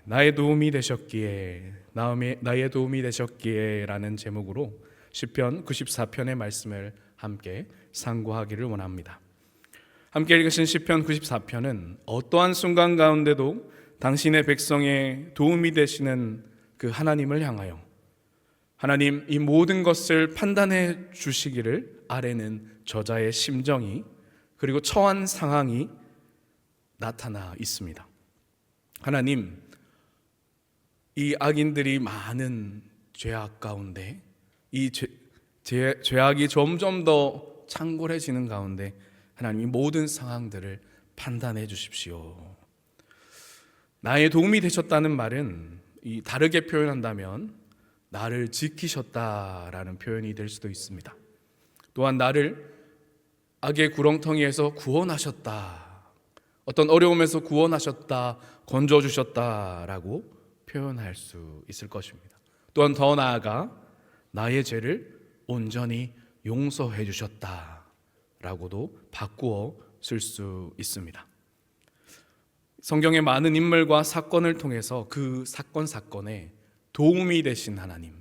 나의 도움이 되셨기에, 나의 도움이 되셨기에 라는 제목으로 시편 94편의 말씀을 함께 상고하기를 원합니다. 함께 읽으신 시편 94편은 어떠한 순간 가운데도 당신의 백성의 도움이 되시는 그 하나님을 향하여 하나님 이 모든 것을 판단해 주시기를 아뢰는 저자의 심정이, 그리고 처한 상황이 나타나 있습니다. 하나님, 이 악인들이 많은 죄악 가운데, 이 죄악이 점점 더 창궐해지는 가운데 하나님이 모든 상황들을 판단해 주십시오. 나의 도움이 되셨다는 말은 다르게 표현한다면 나를 지키셨다라는 표현이 될 수도 있습니다. 또한 나를 악의 구렁텅이에서 구원하셨다, 어떤 어려움에서 구원하셨다, 건져주셨다라고 표현할 수 있을 것입니다. 또한 더 나아가 나의 죄를 온전히 용서해 주셨다라고도 바꾸어 쓸 수 있습니다. 성경의 많은 인물과 사건을 통해서 그 사건에 도움이 되신 하나님,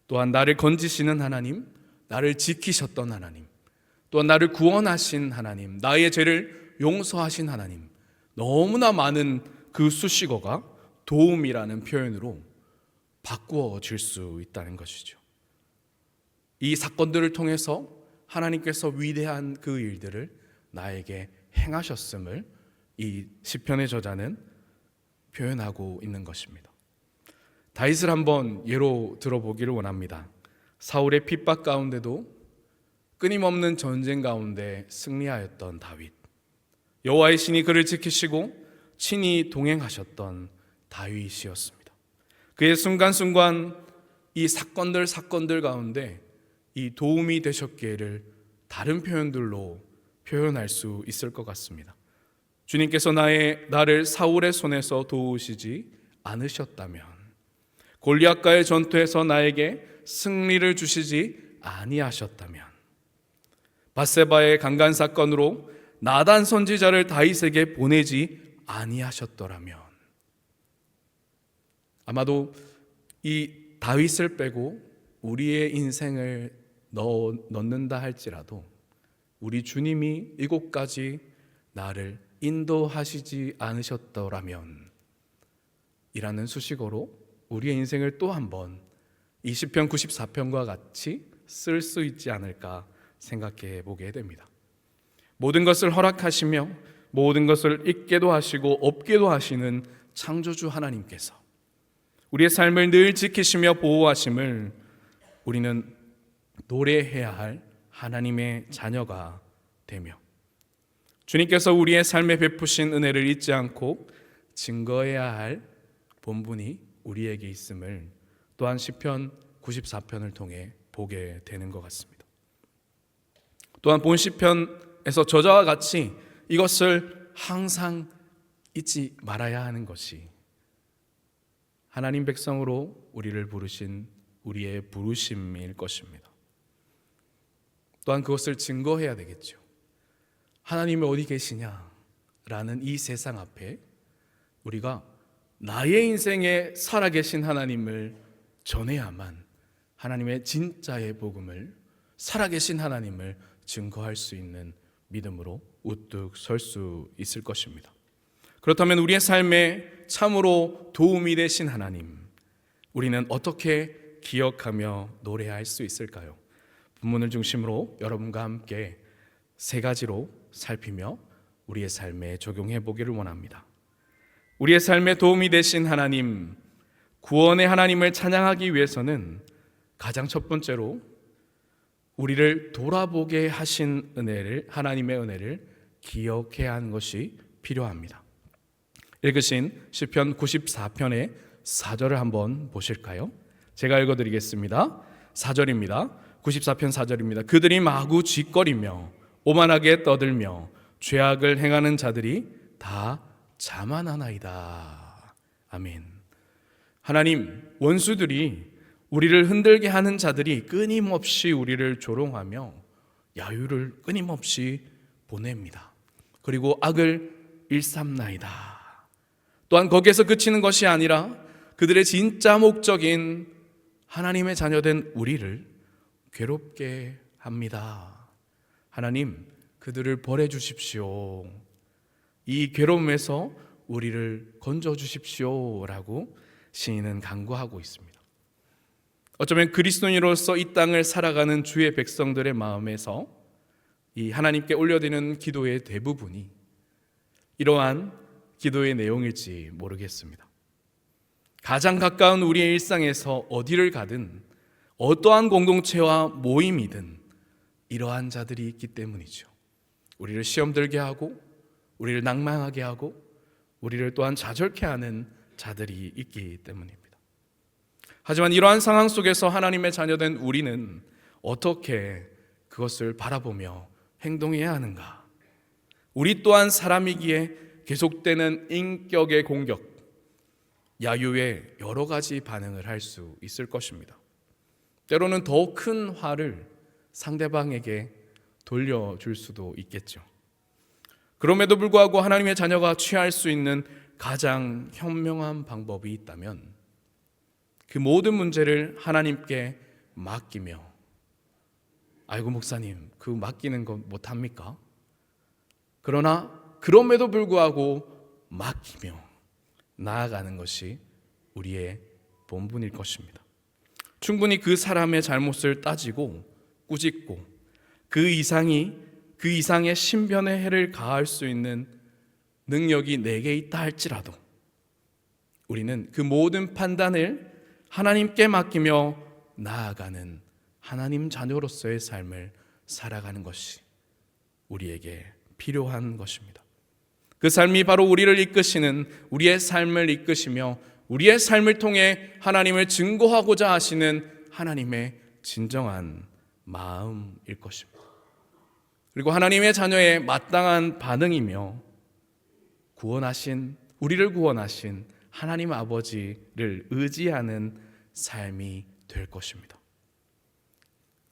또한 나를 건지시는 하나님, 나를 지키셨던 하나님, 또한 나를 구원하신 하나님, 나의 죄를 용서하신 하나님, 너무나 많은 그 수식어가 도움이라는 표현으로 바꾸어질 수 있다는 것이죠. 이 사건들을 통해서 하나님께서 위대한 그 일들을 나에게 행하셨음을 이 시편의 저자는 표현하고 있는 것입니다. 다윗을 한번 예로 들어보기를 원합니다. 사울의 핍박 가운데도 끊임없는 전쟁 가운데 승리하였던 다윗, 여호와의 신이 그를 지키시고 친히 동행하셨던 다윗이었습니다. 그의 순간순간 이 사건들 가운데 이 도움이 되셨기를 다른 표현들로 표현할 수 있을 것 같습니다. 주님께서 나를 사울의 손에서 도우시지 않으셨다면, 골리앗과의 전투에서 나에게 승리를 주시지 아니하셨다면, 밧세바의 강간 사건으로 나단 선지자를 다윗에게 보내지 아니하셨더라면, 아마도 이 다윗을 빼고 우리의 인생을 넣는다 할지라도 우리 주님이 이곳까지 나를 인도하시지 않으셨더라면 이라는 수식어로 우리의 인생을 또 한 번 이 시편 94편과 같이 쓸 수 있지 않을까 생각해 보게 됩니다. 모든 것을 허락하시며 모든 것을 있게도 하시고 없게도 하시는 창조주 하나님께서 우리의 삶을 늘 지키시며 보호하심을 우리는 노래해야 할 하나님의 자녀가 되며, 주님께서 우리의 삶에 베푸신 은혜를 잊지 않고 증거해야 할 본분이 우리에게 있음을 또한 시편 94편을 통해 보게 되는 것 같습니다. 또한 본 시편에서 저자와 같이 이것을 항상 잊지 말아야 하는 것이 하나님 백성으로 우리를 부르신 우리의 부르심일 것입니다. 또한 그것을 증거해야 되겠죠. 하나님이 어디 계시냐라는 이 세상 앞에 우리가 나의 인생에 살아계신 하나님을 전해야만 하나님의 진짜의 복음을, 살아계신 하나님을 증거할 수 있는 믿음으로 우뚝 설 수 있을 것입니다. 그렇다면 우리의 삶에 참으로 도움이 되신 하나님, 우리는 어떻게 기억하며 노래할 수 있을까요? 본문을 중심으로 여러분과 함께 세 가지로 살피며 우리의 삶에 적용해 보기를 원합니다. 우리의 삶에 도움이 되신 하나님, 구원의 하나님을 찬양하기 위해서는 가장 첫 번째로 우리를 돌아보게 하신 은혜를, 하나님의 은혜를 기억해야 하는 것이 필요합니다. 읽으신 시편 94편의 4절을 한번 보실까요? 제가 읽어드리겠습니다. 4절입니다. 94편 4절입니다. 그들이 마구 쥐거리며 오만하게 떠들며 죄악을 행하는 자들이 다 자만하나이다. 아멘. 하나님, 원수들이, 우리를 흔들게 하는 자들이 끊임없이 우리를 조롱하며 야유를 끊임없이 보냅니다. 그리고 악을 일삼나이다. 또한 거기에서 그치는 것이 아니라 그들의 진짜 목적인 하나님의 자녀된 우리를 괴롭게 합니다. 하나님, 그들을 벌해 주십시오. 이 괴로움에서 우리를 건져 주십시오라고 시인은 간구하고 있습니다. 어쩌면 그리스도인으로서 이 땅을 살아가는 주의 백성들의 마음에서 이 하나님께 올려드리는 기도의 대부분이 이러한 기도의 내용일지 모르겠습니다. 가장 가까운 우리의 일상에서 어디를 가든 어떠한 공동체와 모임이든 이러한 자들이 있기 때문이죠. 우리를 시험 들게 하고 우리를 낭망하게 하고 우리를 또한 좌절케 하는 자들이 있기 때문입니다. 하지만 이러한 상황 속에서 하나님의 자녀된 우리는 어떻게 그것을 바라보며 행동해야 하는가? 우리 또한 사람이기에 계속되는 인격의 공격, 야유에 여러 가지 반응을 할 수 있을 것입니다. 때로는 더 큰 화를 상대방에게 돌려줄 수도 있겠죠. 그럼에도 불구하고 하나님의 자녀가 취할 수 있는 가장 현명한 방법이 있다면 그 모든 문제를 하나님께 맡기며, 아이고 목사님, 그 맡기는 거 못합니까? 그러나 그럼에도 불구하고 맡기며 나아가는 것이 우리의 본분일 것입니다. 충분히 그 사람의 잘못을 따지고 꾸짖고 그 이상의 신변의 해를 가할 수 있는 능력이 내게 있다 할지라도 우리는 그 모든 판단을 하나님께 맡기며 나아가는 하나님 자녀로서의 삶을 살아가는 것이 우리에게 필요한 것입니다. 그 삶이 바로 우리를 이끄시는, 우리의 삶을 이끄시며 우리의 삶을 통해 하나님을 증거하고자 하시는 하나님의 진정한 마음일 것입니다. 그리고 하나님의 자녀의 마땅한 반응이며 우리를 구원하신 하나님 아버지를 의지하는 삶이 될 것입니다.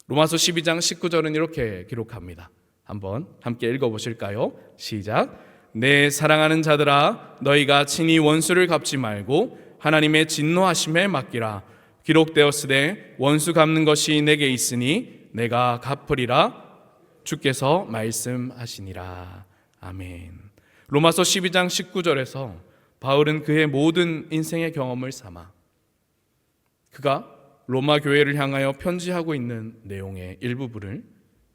로마서 12장 19절은 이렇게 기록합니다. 한번 함께 읽어보실까요? 시작. 내 사랑하는 자들아, 너희가 친히 원수를 갚지 말고 하나님의 진노하심에 맡기라. 기록되었으되 원수 갚는 것이 내게 있으니 내가 갚으리라. 주께서 말씀하시니라. 아멘. 로마서 12장 19절에서 바울은 그의 모든 인생의 경험을 삼아 그가 로마 교회를 향하여 편지하고 있는 내용의 일부분을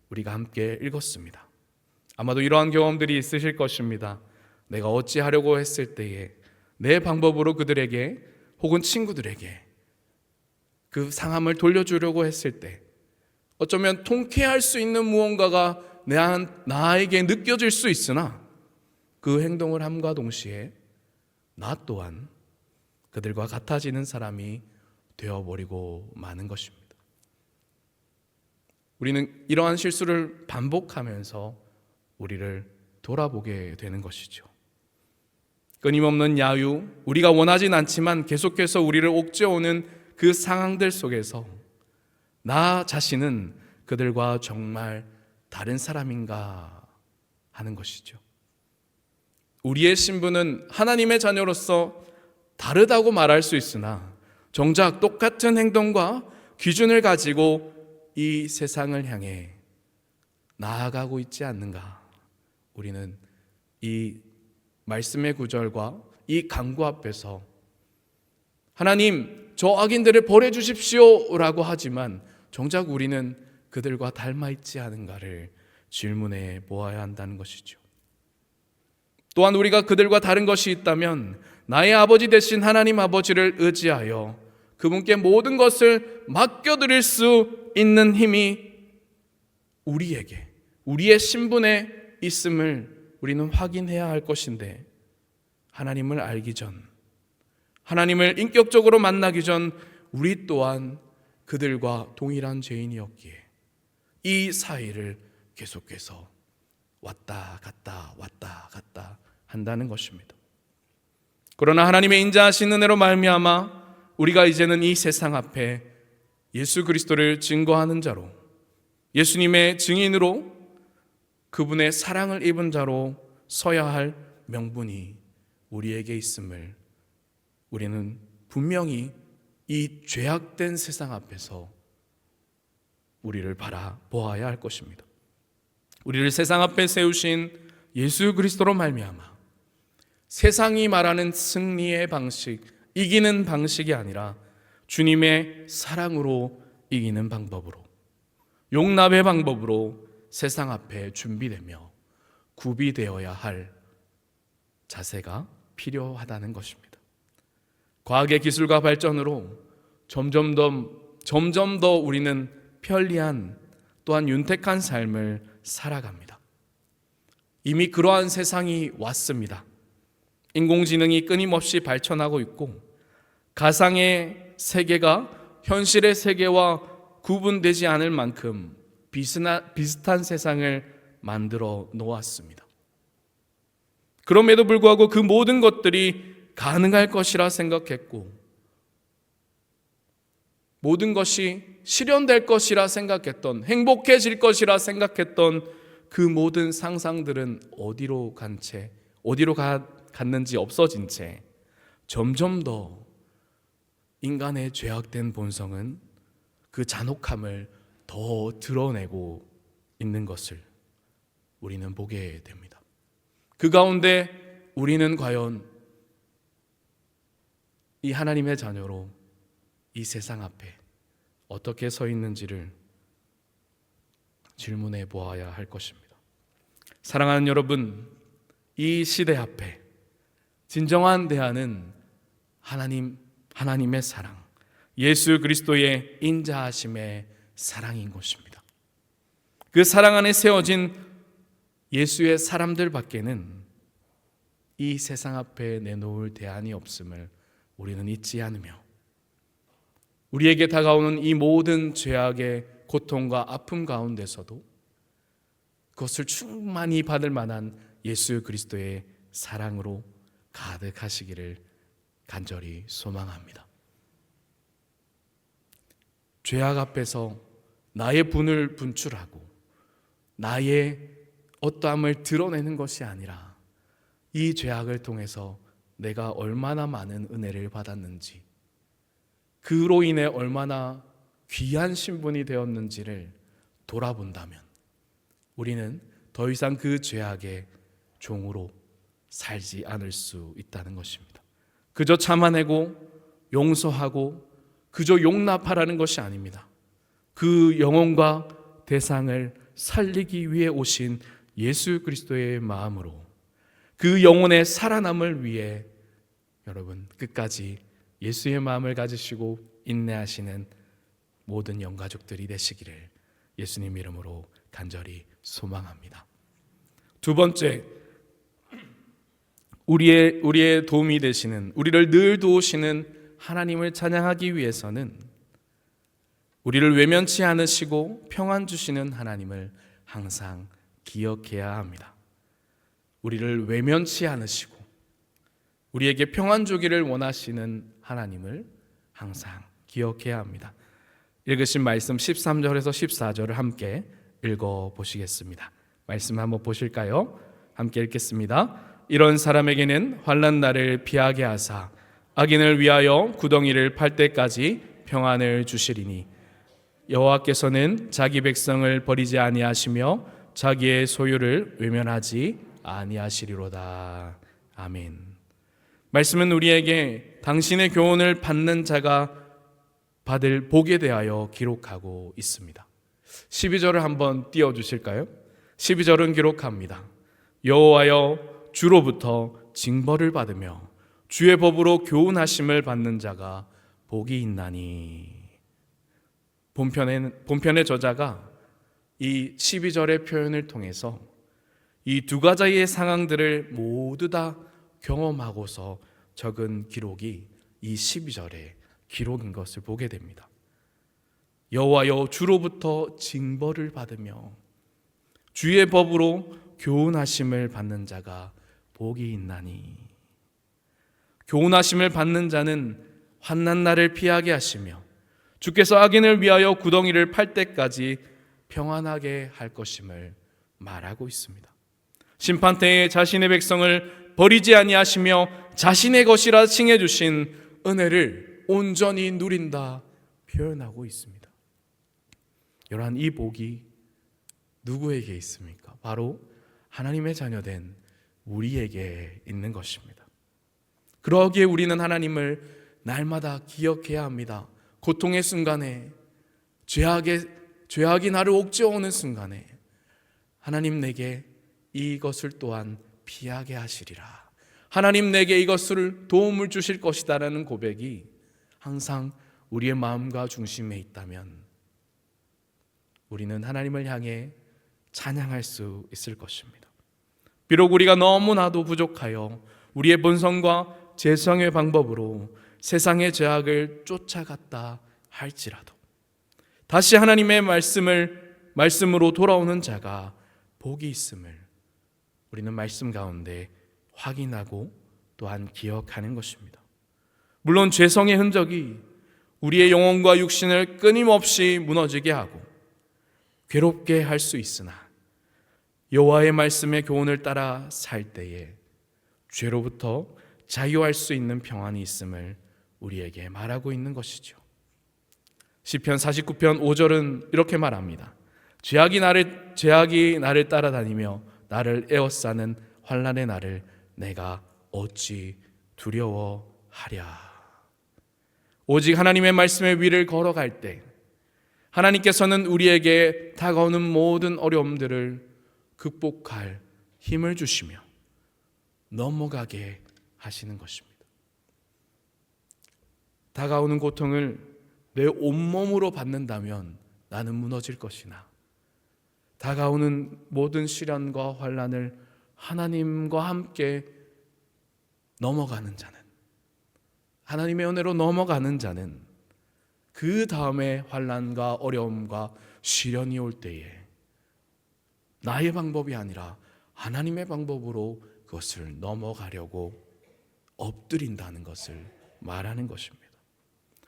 우리가 함께 읽었습니다. 아마도 이러한 경험들이 있으실 것입니다. 내가 어찌하려고 했을 때에 내 방법으로 그들에게 혹은 친구들에게 그 상함을 돌려주려고 했을 때 어쩌면 통쾌할 수 있는 무언가가 나에게 느껴질 수 있으나 그 행동을 함과 동시에 나 또한 그들과 같아지는 사람이 되어버리고 마는 것입니다. 우리는 이러한 실수를 반복하면서 우리를 돌아보게 되는 것이죠. 끊임없는 야유, 우리가 원하진 않지만 계속해서 우리를 옥죄어오는 그 상황들 속에서 나 자신은 그들과 정말 다른 사람인가 하는 것이죠. 우리의 신분은 하나님의 자녀로서 다르다고 말할 수 있으나 정작 똑같은 행동과 기준을 가지고 이 세상을 향해 나아가고 있지 않는가? 우리는 이 말씀의 구절과 이 강구 앞에서 하나님, 저 악인들을 벌해 주십시오 라고 하지만 정작 우리는 그들과 닮아 있지 않은가를 질문해 보아야 한다는 것이죠. 또한 우리가 그들과 다른 것이 있다면 나의 아버지 되신 하나님 아버지를 의지하여 그분께 모든 것을 맡겨드릴 수 있는 힘이 우리에게, 우리의 신분에 있음을 우리는 확인해야 할 것인데, 하나님을 알기 전, 하나님을 인격적으로 만나기 전 우리 또한 그들과 동일한 죄인이었기에 이 사이를 계속해서 왔다 갔다 한다는 것입니다. 그러나 하나님의 인자하신 은혜로 말미암아 우리가 이제는 이 세상 앞에 예수 그리스도를 증거하는 자로, 예수님의 증인으로, 그분의 사랑을 입은 자로 서야 할 명분이 우리에게 있음을 우리는 분명히 이 죄악된 세상 앞에서 우리를 바라보아야 할 것입니다. 우리를 세상 앞에 세우신 예수 그리스도로 말미암아 세상이 말하는 승리의 방식, 이기는 방식이 아니라 주님의 사랑으로 이기는 방법으로, 용납의 방법으로 세상 앞에 준비되며 구비되어야 할 자세가 필요하다는 것입니다. 과학의 기술과 발전으로 점점 더 우리는 편리한 또한 윤택한 삶을 살아갑니다. 이미 그러한 세상이 왔습니다. 인공지능이 끊임없이 발전하고 있고 가상의 세계가 현실의 세계와 구분되지 않을 만큼 비슷한 세상을 만들어 놓았습니다. 그럼에도 불구하고 그 모든 것들이 가능할 것이라 생각했고 모든 것이 실현될 것이라 생각했던, 행복해질 것이라 생각했던 그 모든 상상들은 어디로 갔는지 없어진 채 점점 더 인간의 죄악된 본성은 그 잔혹함을 더 드러내고 있는 것을 우리는 보게 됩니다. 그 가운데 우리는 과연 이 하나님의 자녀로 이 세상 앞에 어떻게 서 있는지를 질문해 보아야 할 것입니다. 사랑하는 여러분, 이 시대 앞에 진정한 대안은 하나님의 사랑, 예수 그리스도의 인자하심의 사랑인 것입니다. 그 사랑 안에 세워진 예수의 사람들 밖에는 이 세상 앞에 내놓을 대안이 없음을 우리는 잊지 않으며 우리에게 다가오는 이 모든 죄악의 고통과 아픔 가운데서도 그것을 충만히 받을 만한 예수 그리스도의 사랑으로 가득하시기를 간절히 소망합니다. 죄악 앞에서 나의 분을 분출하고 나의 어떠함을 드러내는 것이 아니라 이 죄악을 통해서 내가 얼마나 많은 은혜를 받았는지, 그로 인해 얼마나 귀한 신분이 되었는지를 돌아본다면 우리는 더 이상 그 죄악의 종으로 살지 않을 수 있다는 것입니다. 그저 참아내고 용서하고 그저 용납하라는 것이 아닙니다. 그 영혼과 대상을 살리기 위해 오신 예수 그리스도의 마음으로 그 영혼의 살아남을 위해 여러분 끝까지 예수의 마음을 가지시고 인내하시는 모든 영가족들이 되시기를 예수님 이름으로 간절히 소망합니다. 두 번째, 우리의 도움이 되시는, 우리를 늘 도우시는 하나님을 찬양하기 위해서는 우리를 외면치 않으시고 평안 주시는 하나님을 항상 기억해야 합니다. 우리를 외면치 않으시고 우리에게 평안 주기를 원하시는 하나님을 항상 기억해야 합니다. 읽으신 말씀 13절에서 14절을 함께 읽어보시겠습니다. 말씀 한번 보실까요? 함께 읽겠습니다. 이런 사람에게는 환난 날을 피하게 하사 악인을 위하여 구덩이를 팔 때까지 평안을 주시리니 여호와께서는 자기 백성을 버리지 아니하시며 자기의 소유를 외면하지 아니하시리로다. 아멘. 말씀은 우리에게 당신의 교훈을 받는 자가 받을 복에 대하여 기록하고 있습니다. 12절을 한번 띄워주실까요? 12절은 기록합니다. 여호와여 주로부터 징벌을 받으며 주의 법으로 교훈하심을 받는 자가 복이 있나니. 본편의 저자가 이 12절의 표현을 통해서 이 두 가지의 상황들을 모두 다 경험하고서 적은 기록이 이 12절의 기록인 것을 보게 됩니다. 여호와여 주로부터 징벌을 받으며 주의 법으로 교훈하심을 받는 자가 복이 있나니. 교훈하심을 받는 자는 환난 날을 피하게 하시며 주께서 악인을 위하여 구덩이를 팔 때까지 평안하게 할 것임을 말하고 있습니다. 심판때에 자신의 백성을 버리지 아니하시며 자신의 것이라 칭해 주신 은혜를 온전히 누린다 표현하고 있습니다. 이러한 이 복이 누구에게 있습니까? 바로 하나님의 자녀된 우리에게 있는 것입니다. 그러기에 우리는 하나님을 날마다 기억해야 합니다. 고통의 순간에, 죄악이 나를 옥죄어오는 순간에 하나님 내게 이것을 또한 피하게 하시리라, 하나님 내게 이것을 도움을 주실 것이다라는 고백이 항상 우리의 마음과 중심에 있다면 우리는 하나님을 향해 찬양할 수 있을 것입니다. 비록 우리가 너무나도 부족하여 우리의 본성과 죄성의 방법으로 세상의 죄악을 쫓아갔다 할지라도 다시 하나님의 말씀으로 돌아오는 자가 복이 있음을 우리는 말씀 가운데 확인하고 또한 기억하는 것입니다. 물론 죄성의 흔적이 우리의 영혼과 육신을 끊임없이 무너지게 하고 괴롭게 할 수 있으나 여호와의 말씀의 교훈을 따라 살 때에 죄로부터 자유할 수 있는 평안이 있음을 우리에게 말하고 있는 것이죠. 시편 49편 5절은 이렇게 말합니다. 죄악이 나를 따라다니며 나를 에워싸는 환난의 날을 내가 어찌 두려워하랴. 오직 하나님의 말씀의 위를 걸어갈 때 하나님께서는 우리에게 다가오는 모든 어려움들을 극복할 힘을 주시며 넘어가게 하시는 것입니다. 다가오는 고통을 내 온몸으로 받는다면 나는 무너질 것이나 다가오는 모든 시련과 환난을 하나님과 함께 넘어가는 자는, 하나님의 은혜로 넘어가는 자는 그 다음에 환난과 어려움과 시련이 올 때에 나의 방법이 아니라 하나님의 방법으로 그것을 넘어가려고 엎드린다는 것을 말하는 것입니다.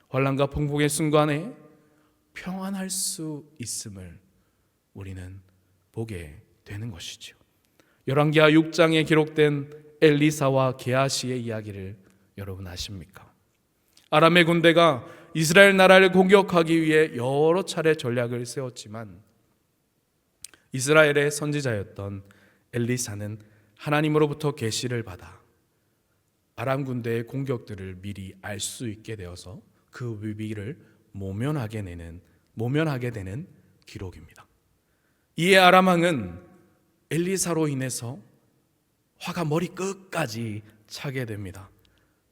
환난과 풍복의 순간에 평안할 수 있음을 우리는 보게 되는 것이죠. 열왕기하 6장에 기록된 엘리사와 게하시의 이야기를 여러분 아십니까? 아람의 군대가 이스라엘 나라를 공격하기 위해 여러 차례 전략을 세웠지만 이스라엘의 선지자였던 엘리사는 하나님으로부터 계시를 받아 아람 군대의 공격들을 미리 알 수 있게 되어서 그 위기를 모면하게 되는 기록입니다. 이에 아람 왕은 엘리사로 인해서 화가 머리 끝까지 차게 됩니다.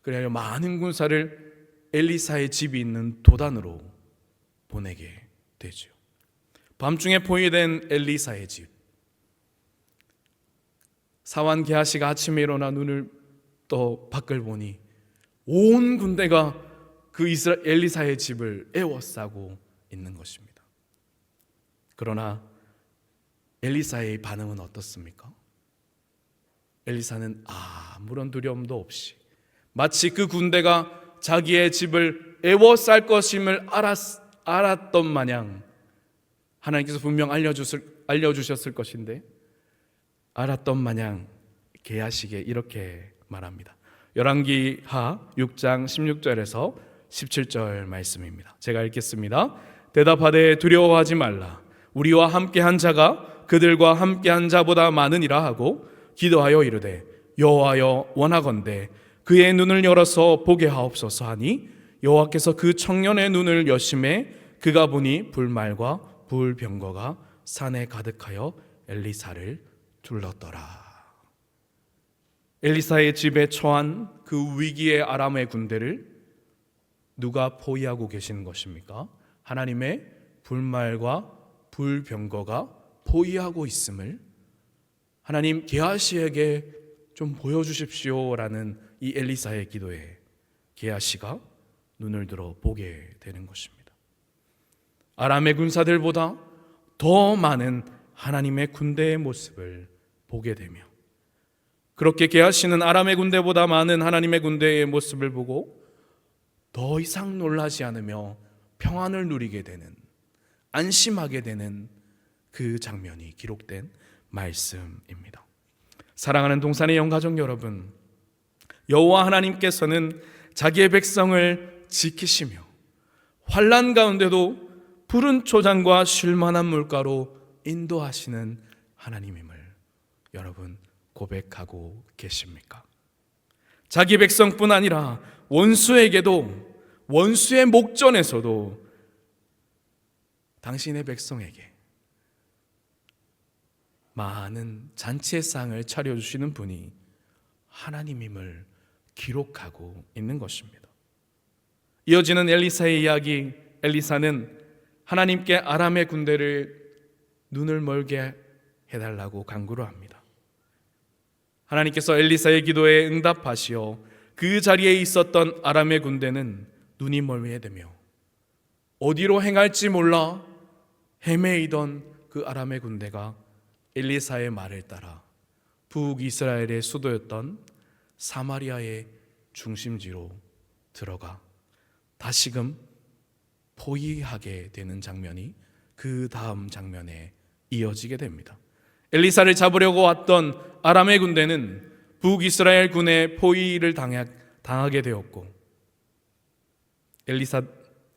그래야 많은 군사를 엘리사의 집이 있는 도단으로 보내게 되죠. 밤중에 포위된 엘리사의 집, 사환 게하시가 아침에 일어나 눈을 떠 밖을 보니 온 군대가 그 엘리사의 집을 에워싸고 있는 것입니다. 그러나 엘리사의 반응은 어떻습니까? 엘리사는 아무런 두려움도 없이 마치 그 군대가 자기의 집을 에워쌀 것임을 알았던 마냥, 하나님께서 분명 알려주셨을 것인데 알았던 마냥 게하시게 이렇게 말합니다. 열왕기하 6장 16절에서 17절 말씀입니다. 제가 읽겠습니다. 대답하되 두려워하지 말라. 우리와 함께한 자가 그들과 함께한 자보다 많으니라 하고 기도하여 이르되 여호와여 원하건대 그의 눈을 열어서 보게 하옵소서 하니 여호와께서 그 청년의 눈을 여심해 그가 보니 불말과 불병거가 산에 가득하여 엘리사를 둘렀더라. 엘리사의 집에 처한 그 위기의 아람의 군대를 누가 포위하고 계시는 것입니까? 하나님의 불말과 불병거가 포위하고 있음을 하나님 게하시에게 좀 보여주십시오라는 이 엘리사의 기도에 게하시가 눈을 들어 보게 되는 것입니다. 아람의 군사들보다 더 많은 하나님의 군대의 모습을 보게 되며 그렇게 게하시는 아람의 군대보다 많은 하나님의 군대의 모습을 보고 더 이상 놀라지 않으며 평안을 누리게 되는, 안심하게 되는 그 장면이 기록된 말씀입니다. 사랑하는 동산의 영가족 여러분, 여호와 하나님께서는 자기의 백성을 지키시며 환난 가운데도 푸른 초장과 쉴만한 물가로 인도하시는 하나님임을 여러분 고백하고 계십니까? 자기 백성뿐 아니라 원수에게도, 원수의 목전에서도 당신의 백성에게 많은 잔치의 상을 차려주시는 분이 하나님임을 기록하고 있는 것입니다. 이어지는 엘리사의 이야기, 엘리사는 하나님께 아람의 군대를 눈을 멀게 해달라고 간구를 합니다. 하나님께서 엘리사의 기도에 응답하시어 그 자리에 있었던 아람의 군대는 눈이 멀게 되며 어디로 행할지 몰라 헤매이던 그 아람의 군대가 엘리사의 말을 따라 북이스라엘의 수도였던 사마리아의 중심지로 들어가 다시금 포위하게 되는 장면이 그 다음 장면에 이어지게 됩니다. 엘리사를 잡으려고 왔던 아람의 군대는 북이스라엘 군의 포위를 당하게 되었고,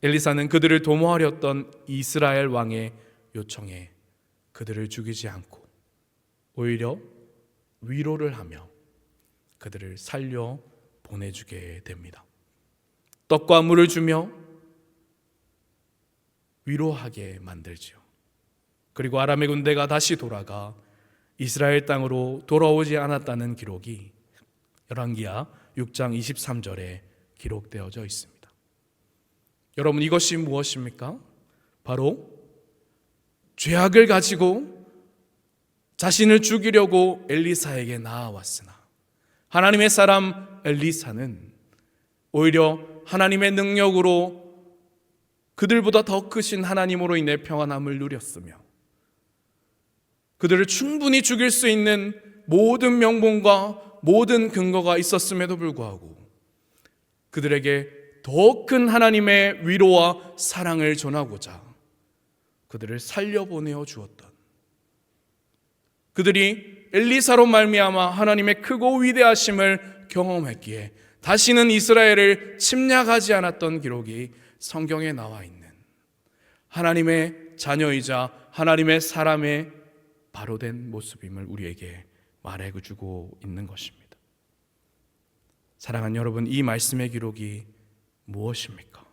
엘리사는 그들을 도모하려 했던 이스라엘 왕의 요청에 그들을 죽이지 않고 오히려 위로를 하며 그들을 살려 보내주게 됩니다. 떡과 물을 주며 위로하게 만들지요. 그리고 아람의 군대가 다시 돌아가 이스라엘 땅으로 돌아오지 않았다는 기록이 열왕기하 6장 23절에 기록되어져 있습니다. 여러분, 이것이 무엇입니까? 바로 죄악을 가지고 자신을 죽이려고 엘리사에게 나아왔으나 하나님의 사람 엘리사는 오히려 하나님의 능력으로 그들보다 더 크신 하나님으로 인해 평안함을 누렸으며 그들을 충분히 죽일 수 있는 모든 명분과 모든 근거가 있었음에도 불구하고 그들에게 더 큰 하나님의 위로와 사랑을 전하고자 그들을 살려보내어 주었던, 그들이 엘리사로 말미암아 하나님의 크고 위대하심을 경험했기에 다시는 이스라엘을 침략하지 않았던 기록이 성경에 나와 있는 하나님의 자녀이자 하나님의 사람의 바로된 모습임을 우리에게 말해주고 있는 것입니다. 사랑하는 여러분, 이 말씀의 기록이 무엇입니까?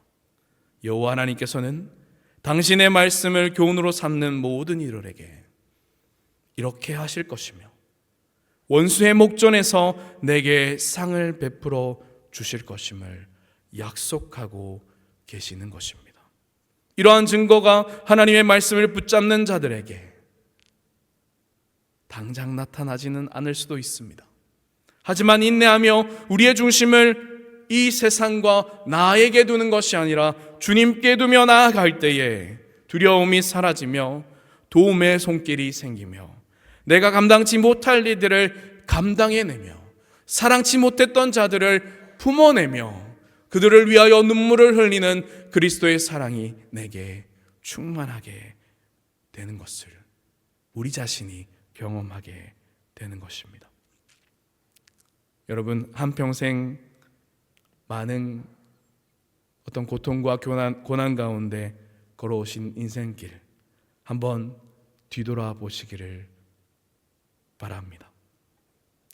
여호와 하나님께서는 당신의 말씀을 교훈으로 삼는 모든 이들에게 이렇게 하실 것이며 원수의 목전에서 내게 상을 베풀어 주실 것임을 약속하고 계시는 것입니다. 이러한 증거가 하나님의 말씀을 붙잡는 자들에게 당장 나타나지는 않을 수도 있습니다. 하지만 인내하며 우리의 중심을 이 세상과 나에게 두는 것이 아니라 주님께 두며 나아갈 때에 두려움이 사라지며 도움의 손길이 생기며 내가 감당치 못할 일들을 감당해내며 사랑치 못했던 자들을 품어내며 그들을 위하여 눈물을 흘리는 그리스도의 사랑이 내게 충만하게 되는 것을 우리 자신이 경험하게 되는 것입니다. 여러분, 한평생 많은 어떤 고통과 고난 가운데 걸어오신 인생길 한번 뒤돌아보시기를 바랍니다.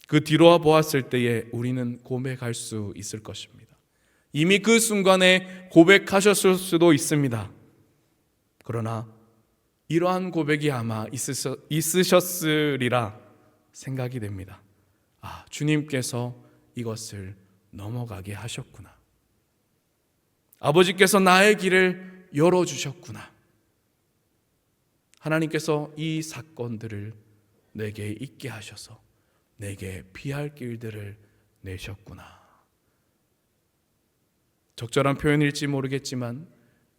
그 뒤돌아보았을 때에 우리는 고백할 수 있을 것입니다. 이미 그 순간에 고백하셨을 수도 있습니다. 그러나 이러한 고백이 아마 있으셨으리라 생각이 됩니다. 주님께서 이것을 넘어가게 하셨구나. 아버지께서 나의 길을 열어주셨구나. 하나님께서 이 사건들을 내게 있게 하셔서 내게 피할 길들을 내셨구나. 적절한 표현일지 모르겠지만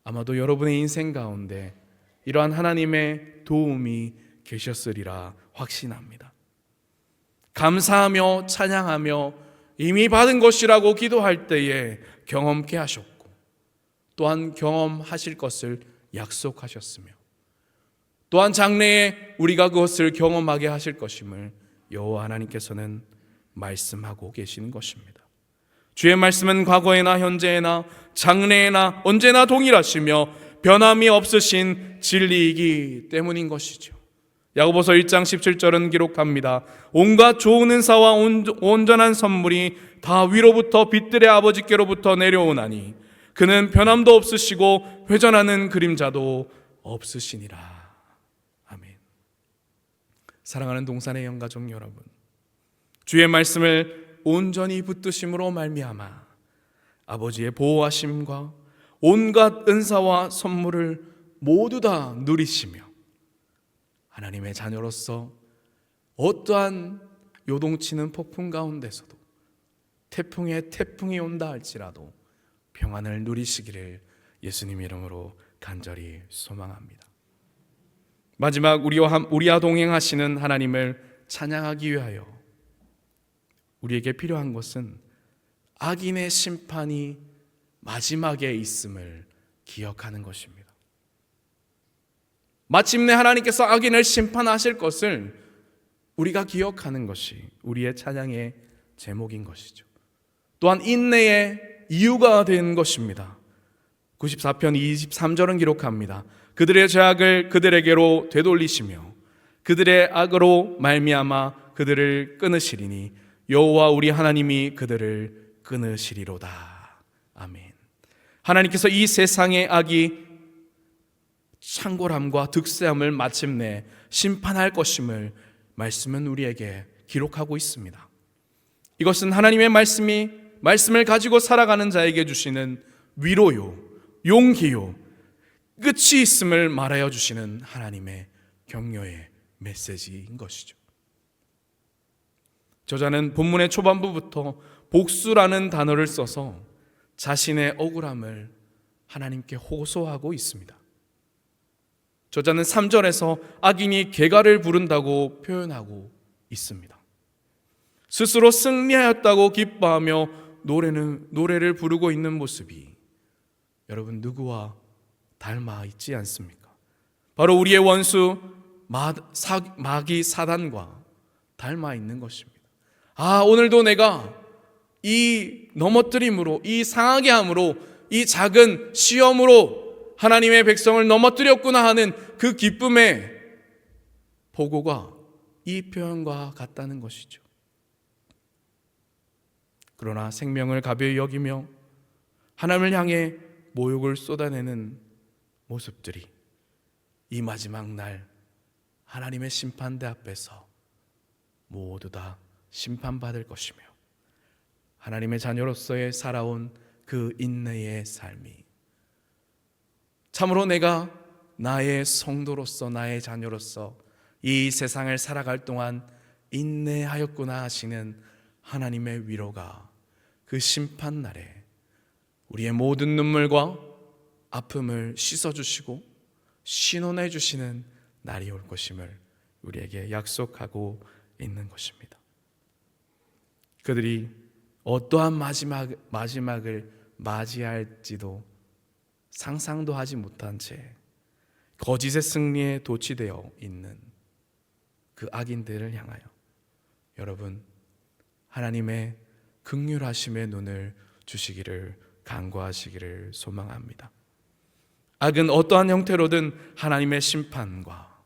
아마도 여러분의 인생 가운데 이러한 하나님의 도움이 계셨으리라 확신합니다. 감사하며 찬양하며 이미 받은 것이라고 기도할 때에 경험케 하셨고 또한 경험하실 것을 약속하셨으며 또한 장래에 우리가 그것을 경험하게 하실 것임을 여호와 하나님께서는 말씀하고 계시는 것입니다. 주의 말씀은 과거에나 현재에나 장래에나 언제나 동일하시며 변함이 없으신 진리이기 때문인 것이죠. 야고보서 1장 17절은 기록합니다. 온갖 좋은 은사와 온전한 선물이 다 위로부터 빛들의 아버지께로부터 내려오나니 그는 변함도 없으시고 회전하는 그림자도 없으시니라. 아멘. 사랑하는 동산의 영가족 여러분, 주의 말씀을 온전히 붙드심으로 말미암아 아버지의 보호하심과 온갖 은사와 선물을 모두 다 누리시며 하나님의 자녀로서 어떠한 요동치는 폭풍 가운데서도 태풍이 온다 할지라도 평안을 누리시기를 예수님 이름으로 간절히 소망합니다. 마지막 우리와 동행하시는 하나님을 찬양하기 위하여 우리에게 필요한 것은 악인의 심판이 마지막에 있음을 기억하는 것입니다. 마침내 하나님께서 악인을 심판하실 것을 우리가 기억하는 것이 우리의 찬양의 제목인 것이죠. 또한 인내의 이유가 된 것입니다. 94편 23절은 기록합니다. 그들의 죄악을 그들에게로 되돌리시며 그들의 악으로 말미암아 그들을 끊으시리니 여호와 우리 하나님이 그들을 끊으시리로다. 아멘. 하나님께서 이 세상의 악이 창궐함과 득세함을 마침내 심판할 것임을 말씀은 우리에게 기록하고 있습니다. 이것은 하나님의 말씀을 가지고 살아가는 자에게 주시는 위로요, 용기요, 끝이 있음을 말하여 주시는 하나님의 격려의 메시지인 것이죠. 저자는 본문의 초반부부터 복수라는 단어를 써서 자신의 억울함을 하나님께 호소하고 있습니다. 저자는 3절에서 악인이 개가를 부른다고 표현하고 있습니다. 스스로 승리하였다고 기뻐하며 노래를 부르고 있는 모습이 여러분 누구와 닮아 있지 않습니까? 바로 우리의 원수 마귀 사단과 닮아 있는 것입니다. 오늘도 내가 이 넘어뜨림으로, 이 상하게 함으로, 이 작은 시험으로 하나님의 백성을 넘어뜨렸구나 하는 그 기쁨의 보고가 이 표현과 같다는 것이죠. 그러나 생명을 가벼이 여기며 하나님을 향해 모욕을 쏟아내는 모습들이 이 마지막 날 하나님의 심판대 앞에서 모두 다 심판받을 것이며 하나님의 자녀로서의 살아온 그 인내의 삶이 참으로 내가 나의 성도로서 나의 자녀로서 이 세상을 살아갈 동안 인내하였구나 하시는 하나님의 위로가 그 심판날에 우리의 모든 눈물과 아픔을 씻어주시고 신원해 주시는 날이 올 것임을 우리에게 약속하고 있는 것입니다. 그들이 어떠한 마지막을 맞이할지도 상상도 하지 못한 채 거짓의 승리에 도취되어 있는 그 악인들을 향하여 여러분 하나님의 긍휼하심의 눈을 주시기를 간구하시기를 소망합니다. 악은 어떠한 형태로든 하나님의 심판과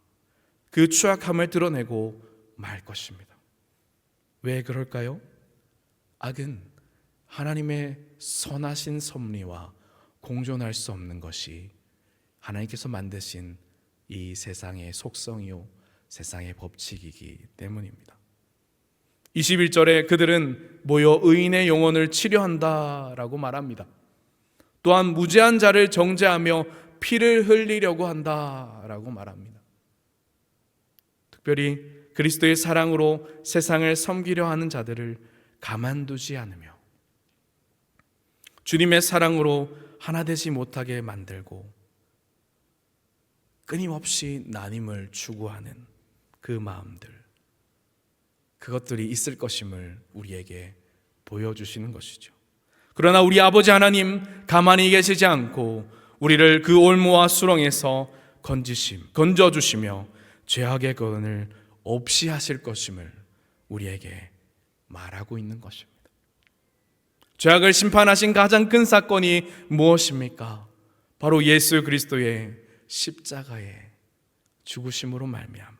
그 추악함을 드러내고 말 것입니다. 왜 그럴까요? 악은 하나님의 선하신 섭리와 공존할 수 없는 것이 하나님께서 만드신 이 세상의 속성이요 세상의 법칙이기 때문입니다. 21절에 그들은 모여 의인의 영혼을 치료한다라고 말합니다. 또한 무죄한 자를 정죄하며 피를 흘리려고 한다라고 말합니다. 특별히 그리스도의 사랑으로 세상을 섬기려 하는 자들을 가만두지 않으며 주님의 사랑으로 하나 되지 못하게 만들고 끊임없이 나눔을 추구하는 그 마음들, 그것들이 있을 것임을 우리에게 보여주시는 것이죠. 그러나 우리 아버지 하나님 가만히 계시지 않고 우리를 그 올무와 수렁에서 건져주시며 죄악의 근을 없이 하실 것임을 우리에게 말하고 있는 것입니다. 죄악을 심판하신 가장 큰 사건이 무엇입니까? 바로 예수 그리스도의 십자가의 죽으심으로 말미암아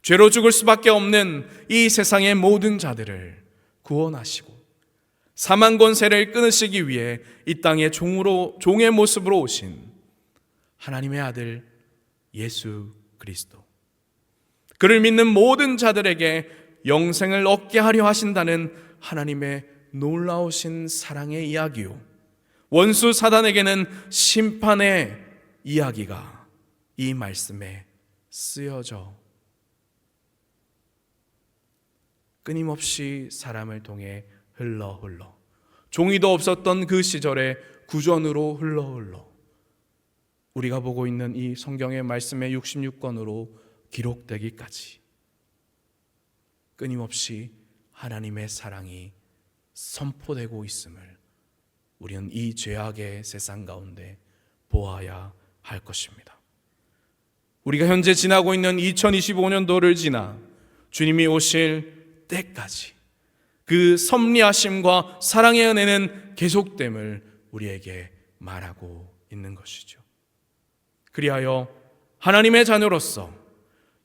죄로 죽을 수밖에 없는 이 세상의 모든 자들을 구원하시고 사망 권세를 끊으시기 위해 이 땅에 종의 모습으로 오신 하나님의 아들 예수 그리스도, 그를 믿는 모든 자들에게 영생을 얻게 하려 하신다는 하나님의 놀라우신 사랑의 이야기요, 원수 사단에게는 심판의 이야기가 이 말씀에 쓰여져 끊임없이 사람을 통해 흘러 종이도 없었던 그 시절에 구전으로 흘러 우리가 보고 있는 이 성경의 말씀의 66권으로 기록되기까지 끊임없이 하나님의 사랑이 선포되고 있음을 우리는 이 죄악의 세상 가운데 보아야 할 것입니다. 우리가 현재 지나고 있는 2025년도를 지나 주님이 오실 때까지 그 섭리하심과 사랑의 은혜는 계속됨을 우리에게 말하고 있는 것이죠. 그리하여 하나님의 자녀로서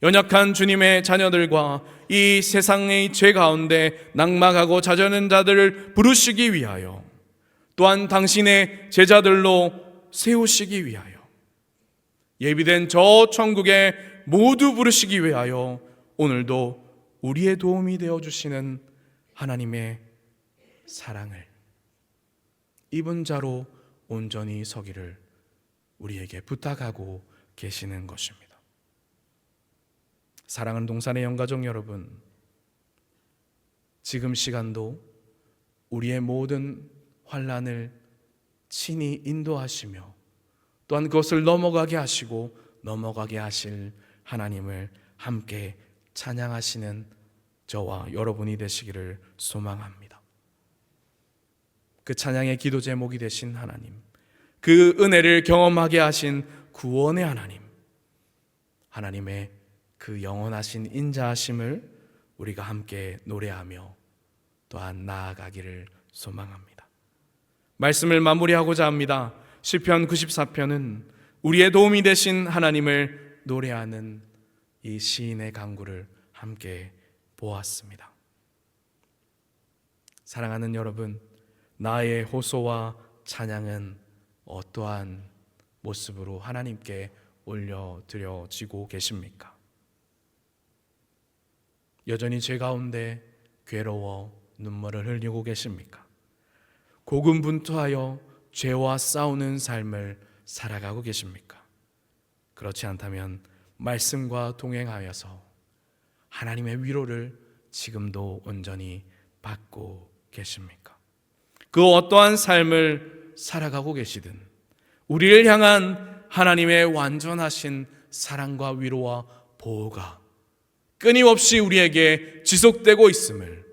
연약한 주님의 자녀들과 이 세상의 죄 가운데 낙막하고 자전한 자들을 부르시기 위하여, 또한 당신의 제자들로 세우시기 위하여, 예비된 저 천국에 모두 부르시기 위하여 오늘도 우리의 도움이 되어주시는 하나님의 사랑을 입은 자로 온전히 서기를 우리에게 부탁하고 계시는 것입니다. 사랑하는 동산의 영가족 여러분, 지금 시간도 우리의 모든 환난을 친히 인도하시며 또한 그것을 넘어가게 하시고 넘어가게 하실 하나님을 함께 찬양하시는 저와 여러분이 되시기를 소망합니다. 그 찬양의 기도 제목이 되신 하나님, 그 은혜를 경험하게 하신 구원의 하나님, 하나님의 그 영원하신 인자하심을 우리가 함께 노래하며 또한 나아가기를 소망합니다. 말씀을 마무리하고자 합니다. 시편 94편은 우리의 도움이 되신 하나님을 노래하는 이 시인의 강구를 함께 보았습니다. 사랑하는 여러분, 나의 호소와 찬양은 어떠한 모습으로 하나님께 올려드려지고 계십니까? 여전히 죄 가운데 괴로워 눈물을 흘리고 계십니까? 고군분투하여 죄와 싸우는 삶을 살아가고 계십니까? 그렇지 않다면 말씀과 동행하여서 하나님의 위로를 지금도 온전히 받고 계십니까? 그 어떠한 삶을 살아가고 계시든 우리를 향한 하나님의 완전하신 사랑과 위로와 보호가 끊임없이 우리에게 지속되고 있음을,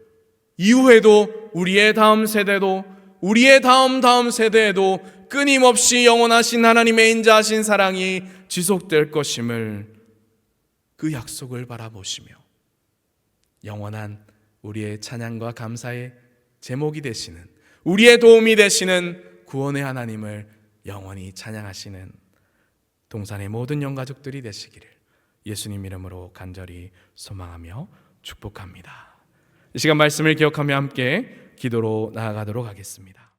이후에도 우리의 다음 세대도 우리의 다음 세대에도 끊임없이 영원하신 하나님의 인자하신 사랑이 지속될 것임을, 그 약속을 바라보시며 영원한 우리의 찬양과 감사의 제목이 되시는, 우리의 도움이 되시는 구원의 하나님을 영원히 찬양하시는 동산의 모든 영가족들이 되시기를 예수님 이름으로 간절히 소망하며 축복합니다. 이 시간 말씀을 기억하며 함께 기도로 나아가도록 하겠습니다.